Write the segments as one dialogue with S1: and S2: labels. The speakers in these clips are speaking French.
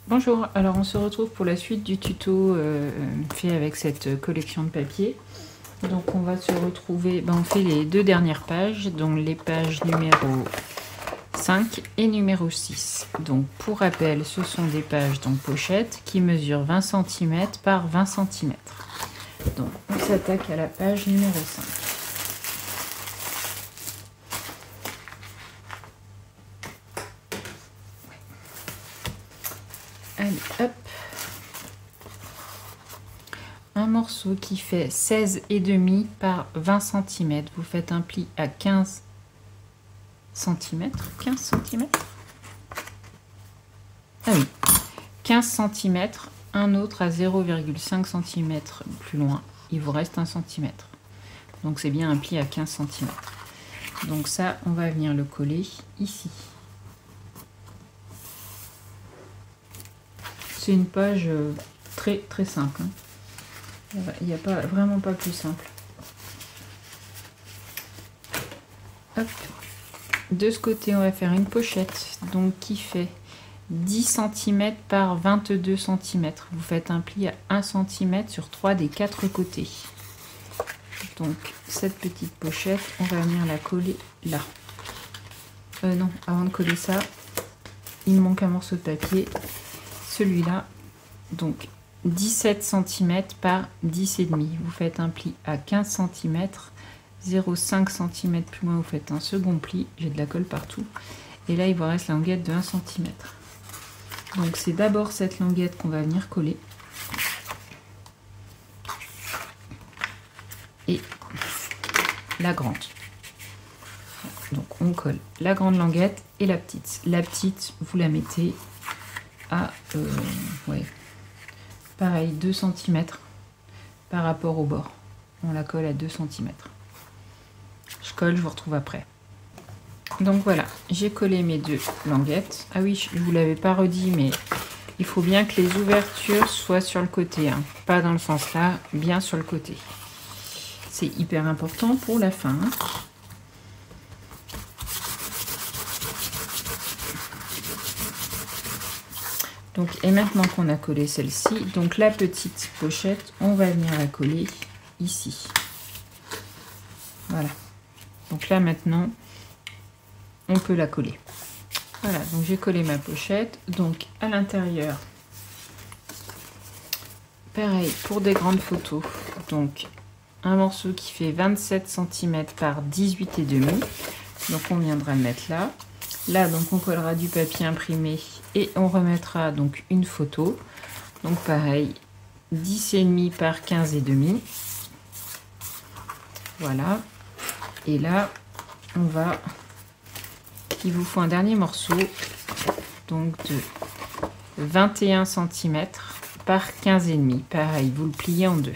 S1: Bonjour, alors on se retrouve pour la suite du tuto fait avec cette collection de papier. Donc on va se retrouver, on fait les deux dernières pages, donc les pages numéro 5 et numéro 6. Donc pour rappel, ce sont des pages donc pochettes qui mesurent 20 cm par 20 cm. Donc on s'attaque à la page numéro 5. Allez, hop. Un morceau qui fait 16,5 par 20 cm. Vous faites un pli à 15 cm. 15 cm. Ah oui, 15 cm. Un autre à 0,5 cm plus loin. Il vous reste 1 cm. Donc c'est bien un pli à 15 cm. Donc ça, on va venir le coller ici. C'est une page très simple. Il n'y a vraiment pas plus simple. Hop. De ce côté, on va faire une pochette donc qui fait 10 cm par 22 cm. Vous faites un pli à 1 cm sur 3 des 4 côtés. Donc cette petite pochette, on va venir la coller là. Non, avant de coller ça, il me manque un morceau de papier. Celui-là, donc 17 cm par 10,5. Vous faites un pli à 15 cm, 0,5 cm plus loin, vous faites un second pli. J'ai de la colle partout. Et là, il vous reste la languette de 1 cm. Donc c'est d'abord cette languette qu'on va venir coller. Et la grande. Donc on colle la grande languette et la petite. La petite, vous la mettez à pareil 2 cm par rapport au bord. On la colle à 2 cm. Je colle, je vous retrouve après. Donc voilà, j'ai collé mes deux languettes. Ah oui, je ne vous l'avais pas redit, mais il faut bien que les ouvertures soient sur le côté, hein. Pas dans le sens là, bien sur le côté. C'est hyper important pour la fin. Donc, et maintenant qu'on a collé celle-ci, donc la petite pochette, on va venir la coller ici. Voilà. Donc là maintenant, on peut la coller. Voilà, donc j'ai collé ma pochette. Donc à l'intérieur, pareil pour des grandes photos. Donc un morceau qui fait 27 cm par 18,5. Donc on viendra le mettre là. Là, donc on collera du papier imprimé et on remettra donc une photo. Donc pareil, 10,5 par 15,5. Voilà. Et là, on va... Il vous faut un dernier morceau, donc de 21 cm par 15,5. Pareil, vous le pliez en deux.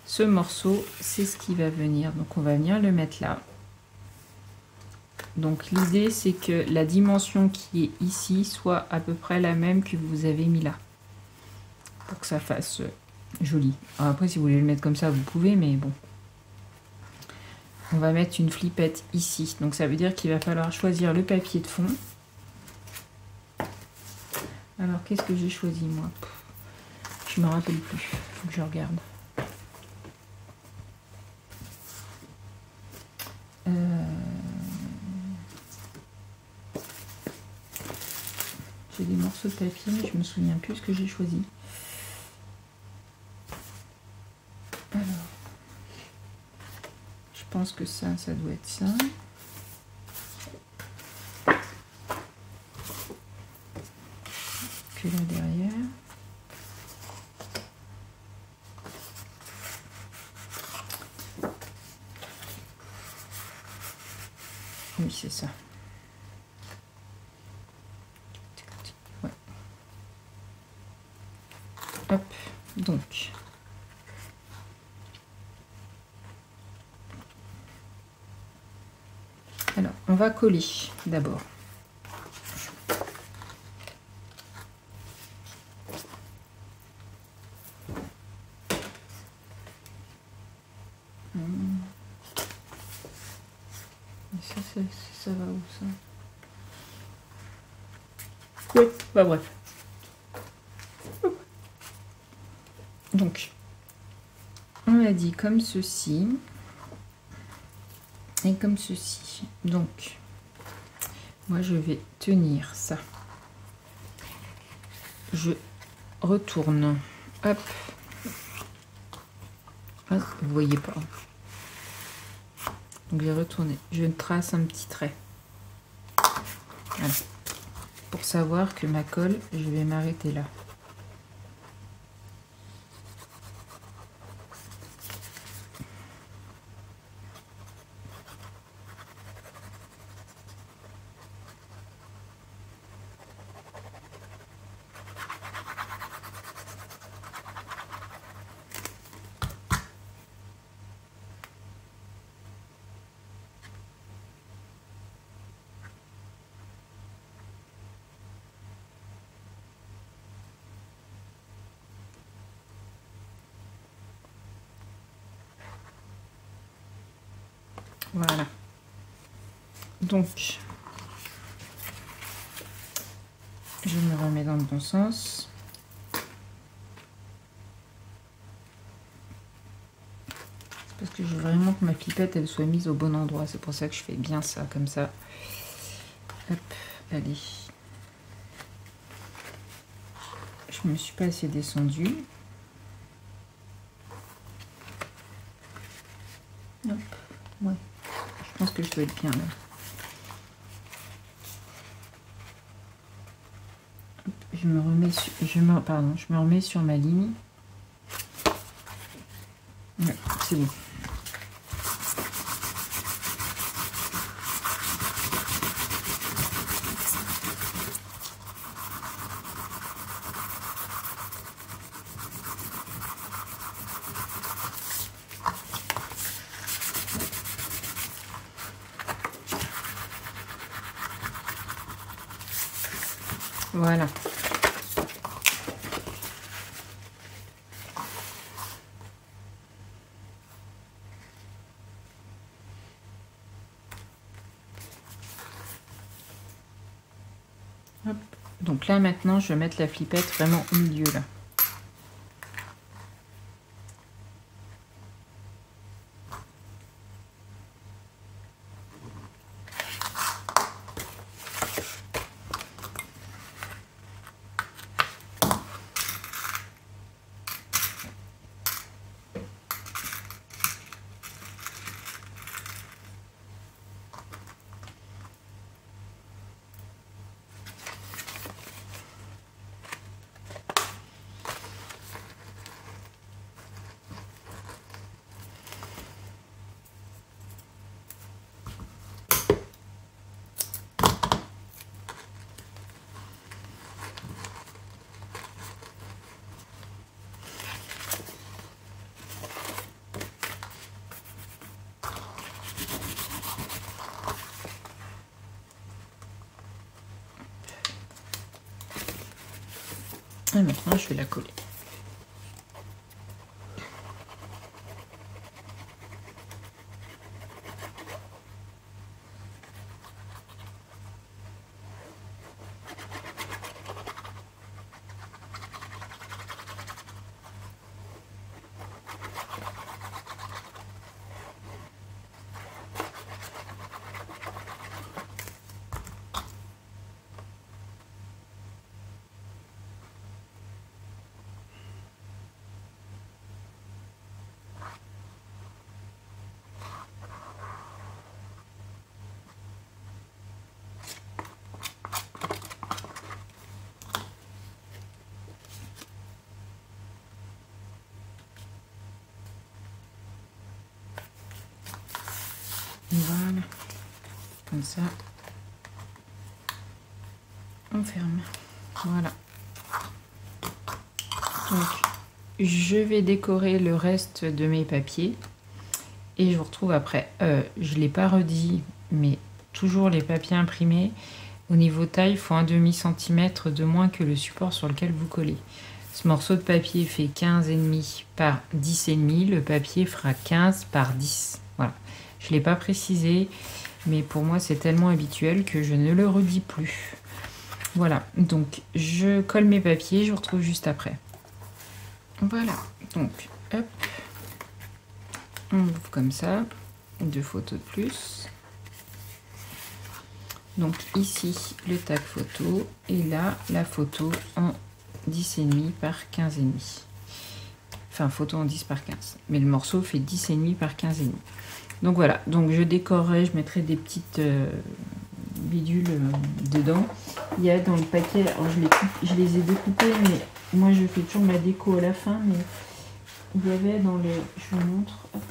S1: Ce morceau, c'est ce qui va venir. Donc on va venir le mettre là. Donc l'idée, c'est que la dimension qui est ici soit à peu près la même que vous avez mis là. Pour que ça fasse joli. Alors après, si vous voulez le mettre comme ça, vous pouvez, mais bon. On va mettre une flippette ici. Donc ça veut dire qu'il va falloir choisir le papier de fond. Alors qu'est-ce que j'ai choisi moi? Je me rappelle plus. Il faut que je regarde. J'ai des morceaux de papier, mais je me souviens plus ce que j'ai choisi. Alors, je pense que ça doit être ça. Que là derrière. Oui, c'est ça. Ouais. Hop, donc. Alors, on va coller d'abord. Ça va où ça? Oui, bah bref. Donc, on a dit comme ceci et comme ceci. Donc, moi, je vais tenir ça. Je retourne. Hop. Ah, vous voyez pas. Donc, j'ai retourné. Je trace un petit trait. Voilà. Pour savoir que ma colle, je vais m'arrêter là. Voilà. Donc, je me remets dans le bon sens. Parce que je veux vraiment que ma pipette elle soit mise au bon endroit. C'est pour ça que je fais bien ça, comme ça. Hop, allez. Je me suis pas assez descendue. Hop, ouais. Je pense que je dois être bien là. Hop, je me remets sur ma ligne. Ouais, c'est bon. Voilà. Hop. Donc là maintenant je vais mettre la flippette vraiment au milieu là. Et maintenant je vais la coller. Voilà, comme ça, on ferme. Voilà. Donc, je vais décorer le reste de mes papiers et je vous retrouve après. Je ne l'ai pas redit, mais toujours les papiers imprimés, au niveau taille, il faut un demi-centimètre de moins que le support sur lequel vous collez. Ce morceau de papier fait 15,5 par 10,5, le papier fera 15 par 10. Voilà. Je ne l'ai pas précisé, mais pour moi c'est tellement habituel que je ne le redis plus. Voilà, donc je colle mes papiers, je vous retrouve juste après. Voilà, Donc, hop, on ouvre comme ça, 2 photos de plus. Donc ici, le tag photo, et là, la photo en 10,5 par 15,5. Enfin, photo en 10 par 15. Mais le morceau fait 10,5 par 15,5. Donc voilà, donc je décorerai, je mettrai des petites bidules dedans. Il y a dans le paquet, alors je les ai découpés, mais moi je fais toujours ma déco à la fin, mais il y avait dans le... Je vous montre. Hop.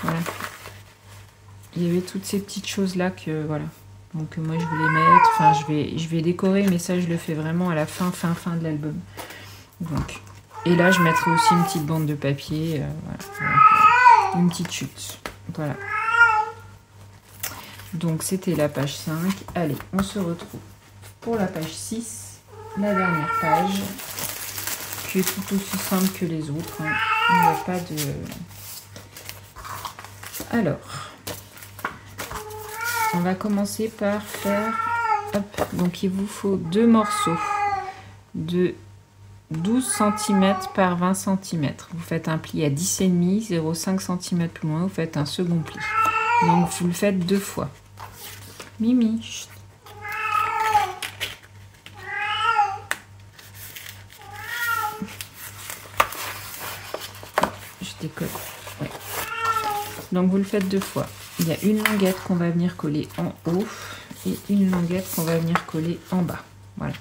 S1: Voilà. Il y avait toutes ces petites choses là que voilà. Donc moi je vais les mettre, enfin je vais décorer, mais ça je le fais vraiment à la fin de l'album. Donc, et là je mettrai aussi une petite bande de papier, voilà. Une petite chute. Voilà. Donc c'était la page 5. Allez, on se retrouve pour la page 6, la dernière page, qui est tout aussi simple que les autres. Hein. Il n'y a pas de... Alors, on va commencer par faire... Hop, donc il vous faut 2 morceaux de 12 cm par 20 cm. Vous faites un pli à 10,5, 0,5 cm plus loin, vous faites un second pli. Donc vous le faites 2 fois. Mimi, chut. Je décolle. Ouais. Donc vous le faites 2 fois. Il y a une languette qu'on va venir coller en haut et une languette qu'on va venir coller en bas. Voilà.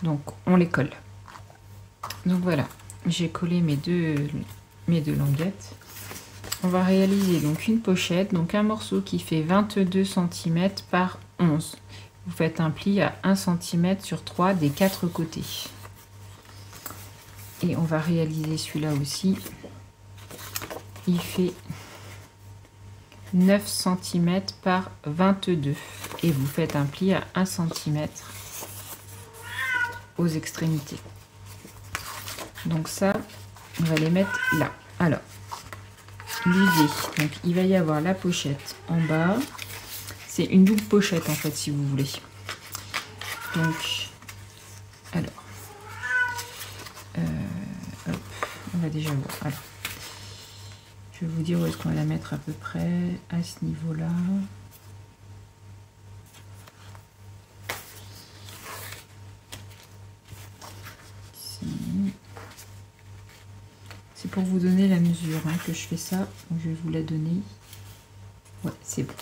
S1: Donc on les colle. Donc voilà, j'ai collé mes deux languettes. On va réaliser donc une pochette, donc un morceau qui fait 22 cm par 11. Vous faites un pli à 1 cm sur 3 des 4 côtés. Et on va réaliser celui-là aussi. Il fait 9 cm par 22. Et vous faites un pli à 1 cm aux extrémités. Donc ça, on va les mettre là. Alors, l'idée, donc il va y avoir la pochette en bas. C'est une double pochette en fait, si vous voulez. Donc, alors, hop, on va déjà voir. Alors, je vais vous dire où est-ce qu'on va la mettre à peu près à ce niveau-là. C'est pour vous donner la mesure hein, que je fais ça. Donc je vais vous la donner. Ouais, c'est bon.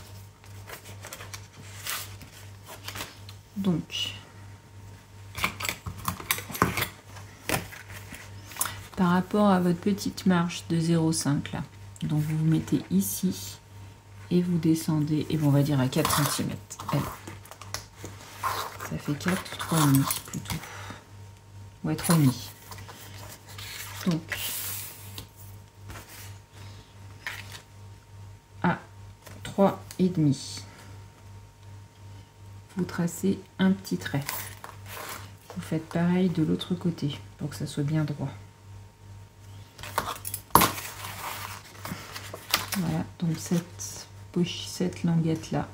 S1: Donc, par rapport à votre petite marge de 0,5 là, donc vous vous mettez ici et vous descendez, et bon, on va dire à 4 cm. Allez. Ça fait 4, 3,5 plutôt. Ouais, 3,5. Donc, à 3,5, vous tracez un petit trait. Vous faites pareil de l'autre côté pour que ça soit bien droit. Voilà, donc cette languette là,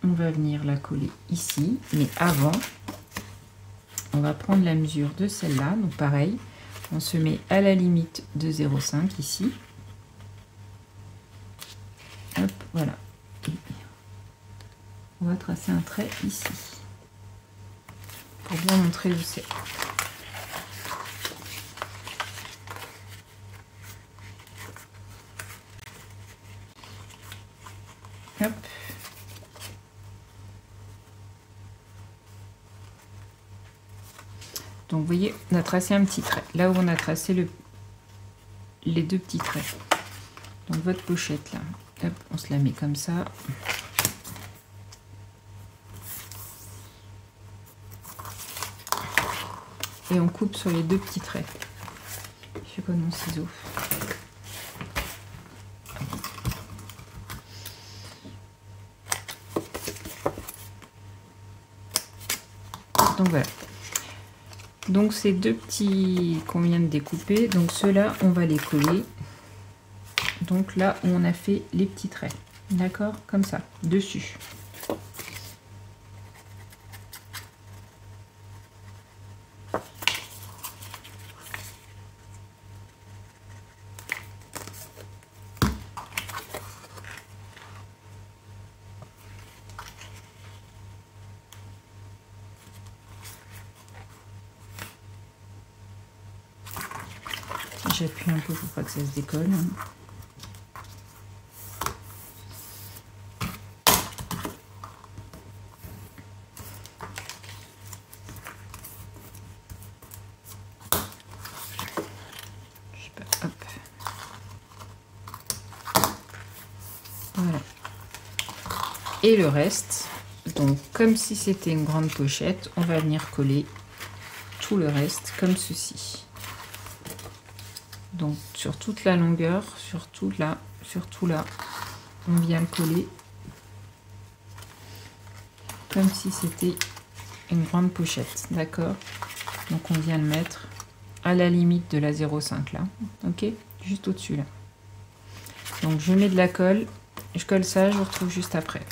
S1: on va venir la coller ici, mais avant, on va prendre la mesure de celle-là. Donc pareil, on se met à la limite de 0,5 ici. Hop, voilà. Et on va tracer un trait ici pour bien montrer où c'est. Hop. Donc vous voyez, on a tracé un petit trait. Là où on a tracé les 2 petits traits. Donc votre pochette là, hop, on se la met comme ça. Et on coupe sur les 2 petits traits. Je fais comme mon ciseau. Donc voilà. Donc ces 2 petits qu'on vient de découper, donc ceux-là, on va les coller. Donc là où on a fait les petits traits. D'accord? Comme ça, dessus. J'appuie un peu pour pas que ça se décolle. Je sais pas, hop. Voilà. Et le reste, donc comme si c'était une grande pochette, on va venir coller tout le reste comme ceci. Donc sur toute la longueur, surtout là, on vient le coller comme si c'était une grande pochette, d'accord? Donc on vient le mettre à la limite de la 0,5 là, ok? Juste au-dessus là. Donc je mets de la colle, je colle ça, je vous retrouve juste après.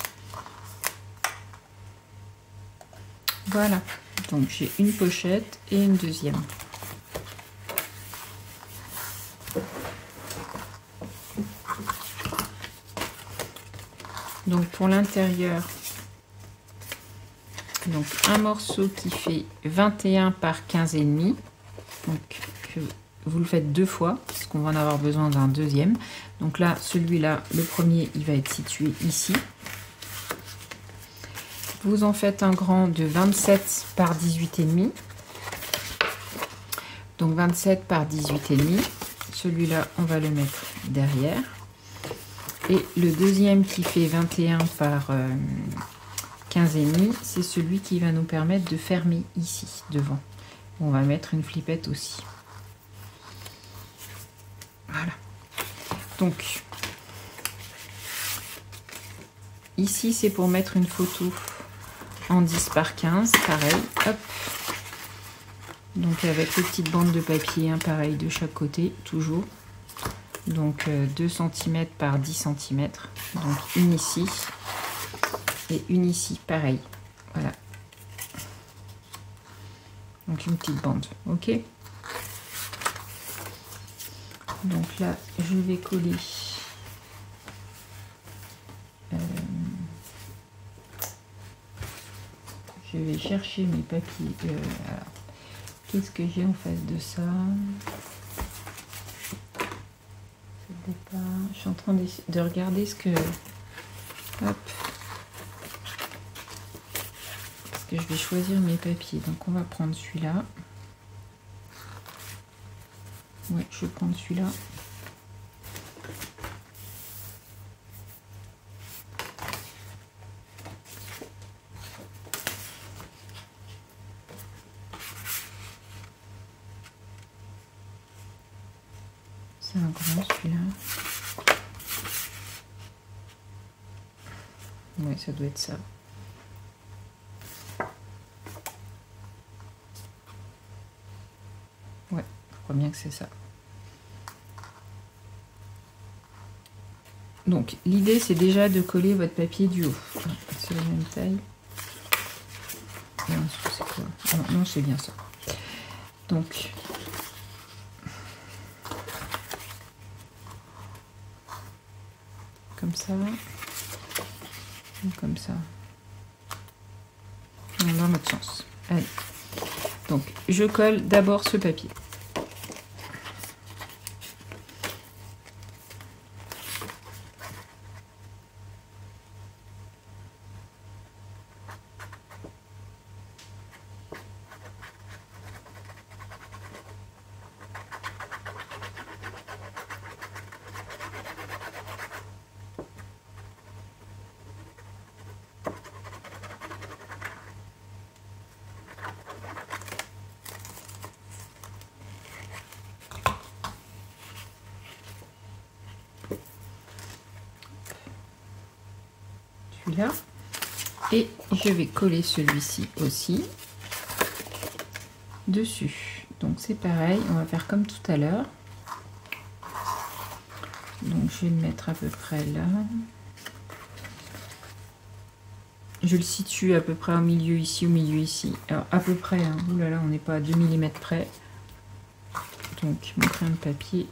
S1: Voilà, donc j'ai une pochette et une deuxième. Donc pour l'intérieur, donc un morceau qui fait 21 par 15,5. Donc vous le faites 2 fois, parce qu'on va en avoir besoin d'un deuxième. Donc là, celui-là, le premier, il va être situé ici. Vous en faites un grand de 27 par 18,5. Donc 27 par 18,5. Celui-là, on va le mettre derrière. Et le deuxième qui fait 21 par 15,5, c'est celui qui va nous permettre de fermer ici, devant. On va mettre une flippette aussi. Voilà. Donc, ici, c'est pour mettre une photo en 10 par 15, pareil. Hop. Donc, avec les petites bandes de papier, hein, pareil, de chaque côté, toujours. Donc 2 cm par 10 cm, donc une ici et une ici, pareil, voilà, donc une petite bande, ok. Donc là je vais coller je vais chercher mes papiers. Alors, qu'est-ce que j'ai en face de ça? Je suis en train de regarder ce que... Hop. Parce que je vais choisir mes papiers. Donc on va prendre celui-là. Ouais, je vais prendre celui-là. C'est un grand celui-là. Ouais, ça doit être ça. Ouais, je crois bien que c'est ça. Donc, l'idée, c'est déjà de coller votre papier du haut. C'est la même taille. C'est quoi? Ah non, c'est bien ça. Donc, comme ça. Comme ça. Dans l'autre sens. Allez. Donc, je colle d'abord ce papier. Celui-là. Et je vais coller celui-ci aussi dessus. Donc c'est pareil, on va faire comme tout à l'heure. Donc je vais le mettre à peu près là. Je le situe à peu près au milieu ici, Alors à peu près, hein. Ouh là là, on n'est pas à 2 mm près. Donc mon crayon de papier.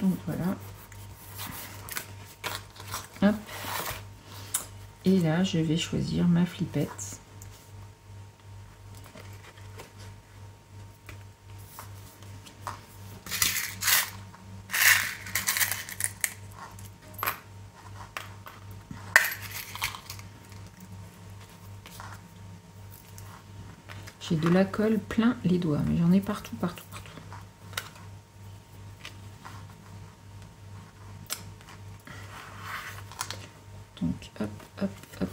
S1: Donc voilà. Hop. Et là, je vais choisir ma flippette. J'ai de la colle plein les doigts, mais j'en ai partout, partout, partout. Donc, hop, hop, hop.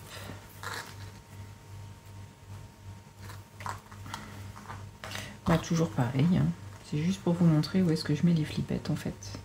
S1: Bah, toujours pareil, hein. C'est juste pour vous montrer où est-ce que je mets les flippettes, en fait.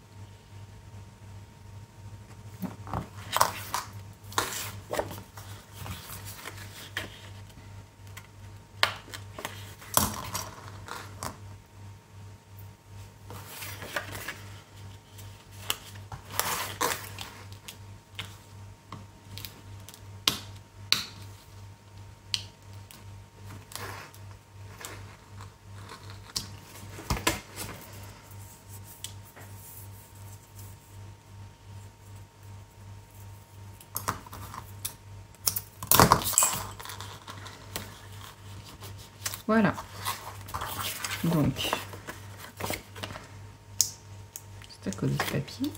S1: Voilà. Donc, c'est à coller ce papier.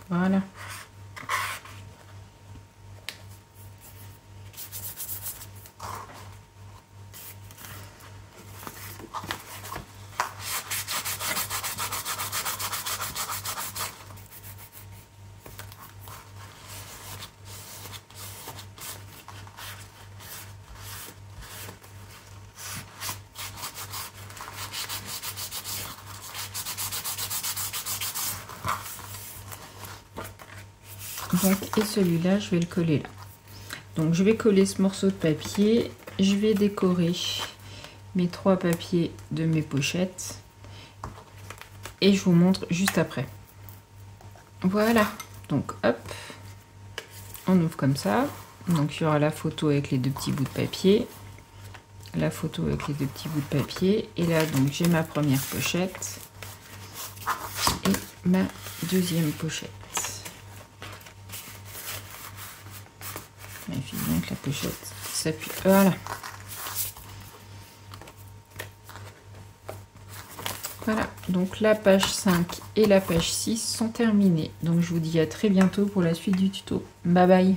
S1: Voilà. Donc, et celui-là, je vais le coller là. Donc, je vais coller ce morceau de papier. Je vais décorer mes 3 papiers de mes pochettes. Et je vous montre juste après. Voilà. Donc, hop. On ouvre comme ça. Donc, il y aura la photo avec les 2 petits bouts de papier. La photo avec les 2 petits bouts de papier. Et là, donc, j'ai ma première pochette. Et ma deuxième pochette. Il faut bien que la pochette s'appuie. Voilà. Voilà. Donc la page 5 et la page 6 sont terminées. Donc je vous dis à très bientôt pour la suite du tuto. Bye bye.